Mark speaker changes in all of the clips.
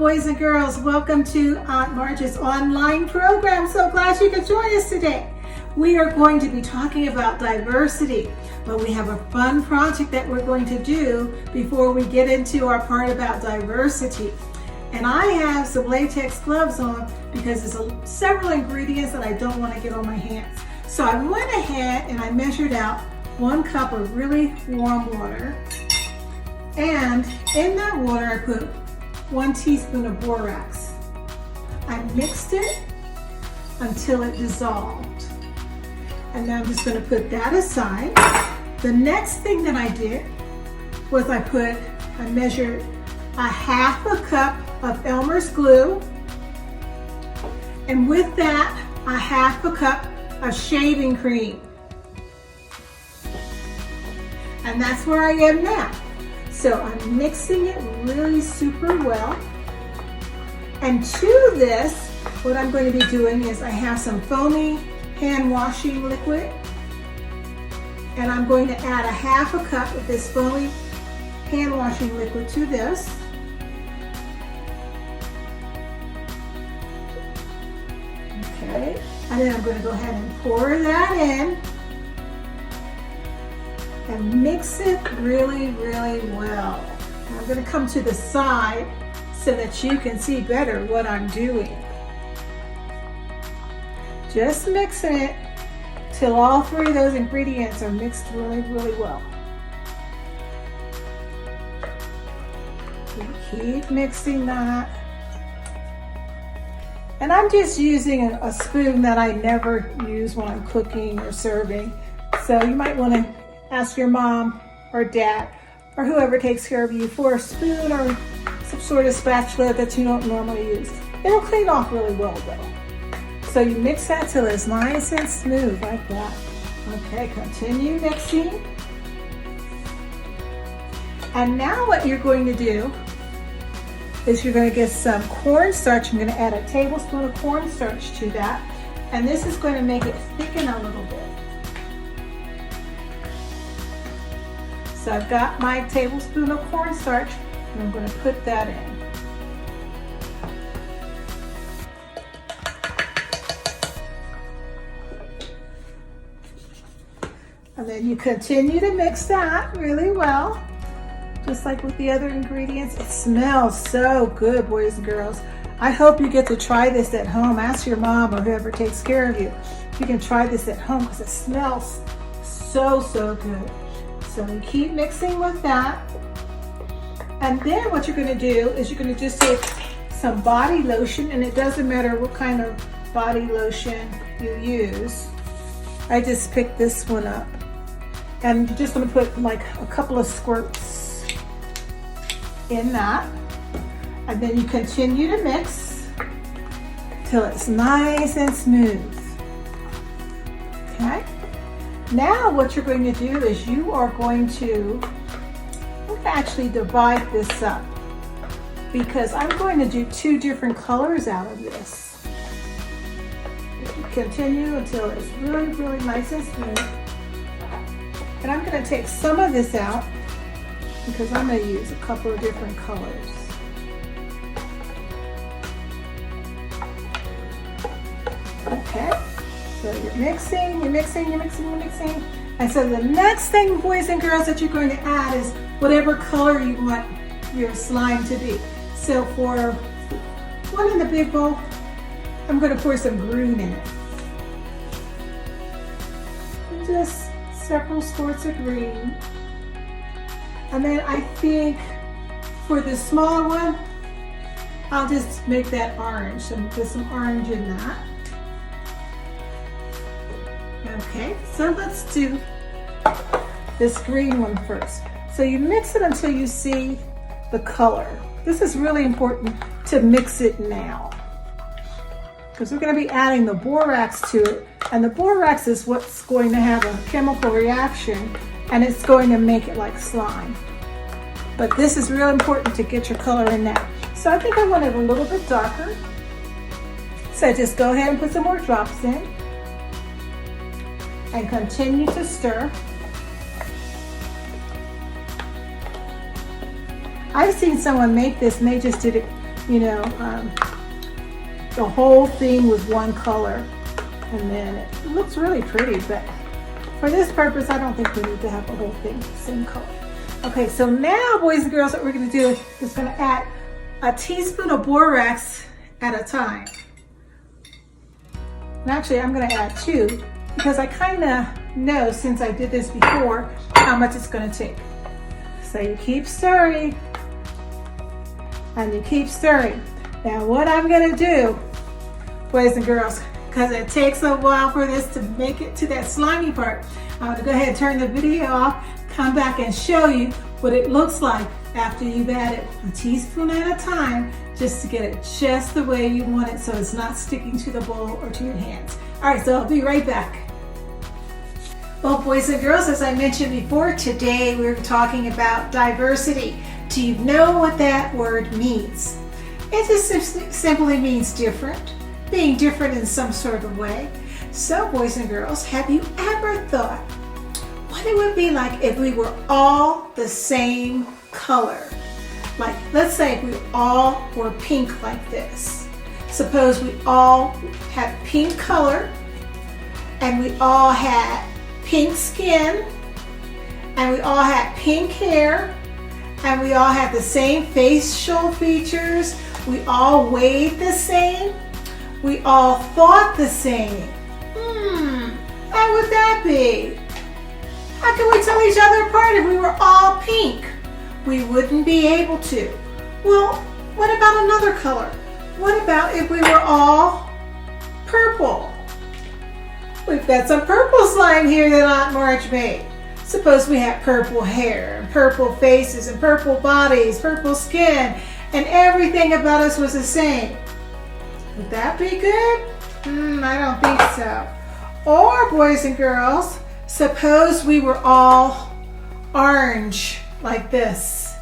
Speaker 1: boys and girls. Welcome to Aunt Marge's online program. So glad you could join us today. We are going to be talking about diversity, but we have a fun project that we're going to do before we get into our part about diversity. And I have some latex gloves on because there's several ingredients that I don't want to get on my hands. So I went ahead and I measured out 1 cup of really warm water. And in that water, I put 1 teaspoon of borax. I mixed it until it dissolved. And now I'm just going to put that aside. The next thing that I did was I measured a 1/2 cup of Elmer's glue. And with that, a 1/2 cup of shaving cream. And that's where I am now. So I'm mixing it really super well. And to this, what I'm going to be doing is I have some foamy hand washing liquid. And I'm going to add a 1/2 cup of this foamy hand washing liquid to this. Okay, and then I'm going to go ahead and pour that in. And mix it really, really well. And I'm going to come to the side so that you can see better what I'm doing. Just mixing it till all 3 of those ingredients are mixed really, really well. Keep mixing that. And I'm just using a spoon that I never use when I'm cooking or serving. So you might want to ask your mom or dad or whoever takes care of you for a spoon or some sort of spatula that you don't normally use. It'll clean off really well though. So you mix that till it's nice and smooth like that. Okay, continue mixing. And now what you're going to do is you're going to get some cornstarch. I'm going to add a tablespoon of cornstarch to that. And this is going to make it thicken a little bit. So I've got my tablespoon of cornstarch, and I'm going to put that in. And then you continue to mix that really well, just like with the other ingredients. It smells so good, boys and girls. I hope you get to try this at home. Ask your mom or whoever takes care of you. You can try this at home because it smells so good. So you keep mixing with that. And then what you're going to do is you're going to just take some body lotion, and it doesn't matter what kind of body lotion you use. I just picked this one up. And you're just going to put like a couple of squirts in that. And then you continue to mix till it's nice and smooth. Okay? Now what you're going to do is you are going to actually divide this up because I'm going to do 2 different colors out of this. Continue until it's really, really nice and smooth. And I'm going to take some of this out because I'm going to use a couple of different colors. Okay. So you're mixing. And so the next thing, boys and girls, that you're going to add is whatever color you want your slime to be. So for one in the big bowl, I'm going to pour some green in it. Just several squirts of green. And then I think for the small one, I'll just make that orange. So put some orange in that. Okay, so let's do this green one first. So you mix it until you see the color. This is really important to mix it now because we're going to be adding the borax to it. And the borax is what's going to have a chemical reaction, and it's going to make it like slime. But this is real important to get your color in now. So I think I want it a little bit darker. So just go ahead and put some more drops in. And continue to stir. I've seen someone make this and they just did it you know, the whole thing was one color, and then it looks really pretty, but for this purpose, I don't think we need to have the whole thing the same color. Okay, so now, boys and girls, what we're gonna do is gonna add a teaspoon of borax at a time. And actually, I'm gonna add 2 because I kinda know, since I did this before, how much it's gonna take. So you keep stirring, and you keep stirring. Now what I'm gonna do, boys and girls, because it takes a while for this to make it to that slimy part, I'm gonna go ahead and turn the video off, come back and show you what it looks like after you've added a teaspoon at a time, just to get it just the way you want it so it's not sticking to the bowl or to your hands. All right, so I'll be right back. Well, boys and girls, as I mentioned before, today we're talking about diversity. Do you know what that word means? It just simply means different, being different in some sort of way. So, boys and girls, have you ever thought what it would be like if we were all the same color? Like, let's say if we all were pink like this. Suppose we all had pink color, and we all had pink skin, and we all had pink hair, and we all had the same facial features, we all weighed the same, we all thought the same. How would that be? How can we tell each other apart if we were all pink? We wouldn't be able to. Well, what about another color? What about if we were all purple? We've got some purple slime here that Aunt Marge made. Suppose we had purple hair, and purple faces, and purple bodies, purple skin, and everything about us was the same. Would that be good? I don't think so. Or, boys and girls, suppose we were all orange like this.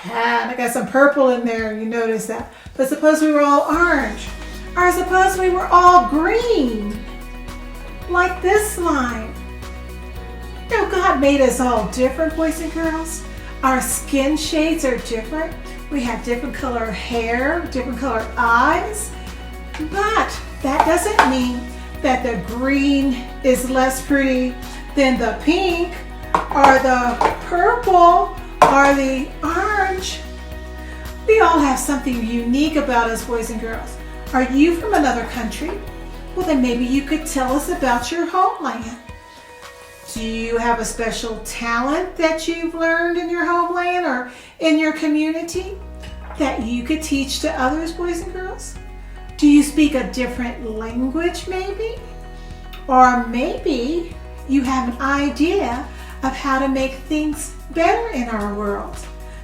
Speaker 1: Yeah, and I got some purple in there, you notice that. But suppose we were all orange. Or suppose we were all green, like this slime. You know, God made us all different, boys and girls. Our skin shades are different. We have different color hair, different color eyes. But that doesn't mean that the green is less pretty than the pink, or the purple, or the orange. We all have something unique about us, boys and girls. Are you from another country? Well, then maybe you could tell us about your homeland. Do you have a special talent that you've learned in your homeland or in your community that you could teach to others, boys and girls? Do you speak a different language maybe? Or maybe you have an idea of how to make things better in our world.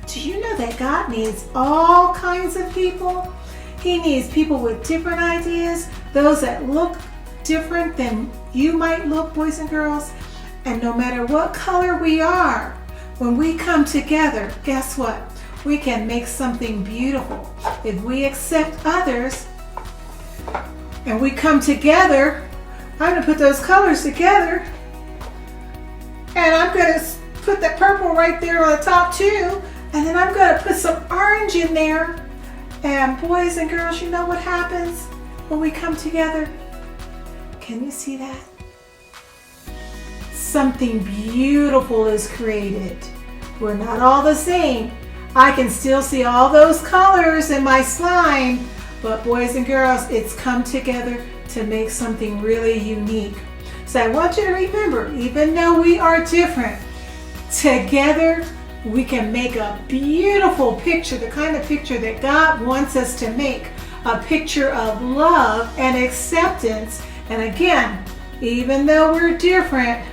Speaker 1: Do you know that God needs all kinds of people? He needs people with different ideas, those that look different than you might look, boys and girls. And no matter what color we are, when we come together, guess what? We can make something beautiful. If we accept others and we come together, I'm going to put those colors together, and I'm going to put that purple right there on the top too, and then I'm going to put some orange in there. And boys and girls, you know what happens when we come together? Can you see that? Something beautiful is created. We're not all the same. I can still see all those colors in my slime, but boys and girls, it's come together to make something really unique. So I want you to remember, even though we are different, together we can make a beautiful picture, the kind of picture that God wants us to make, a picture of love and acceptance. And again, even though we're different,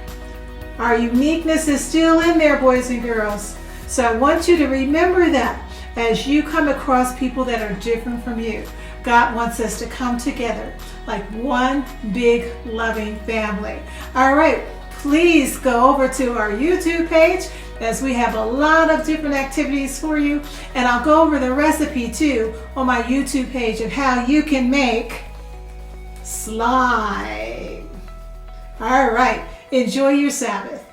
Speaker 1: our uniqueness is still in there, boys and girls. So I want you to remember that as you come across people that are different from you. God wants us to come together like one big loving family. All right, please go over to our YouTube page, as we have a lot of different activities for you. And I'll go over the recipe too on my YouTube page of how you can make slime. All right, enjoy your Sabbath.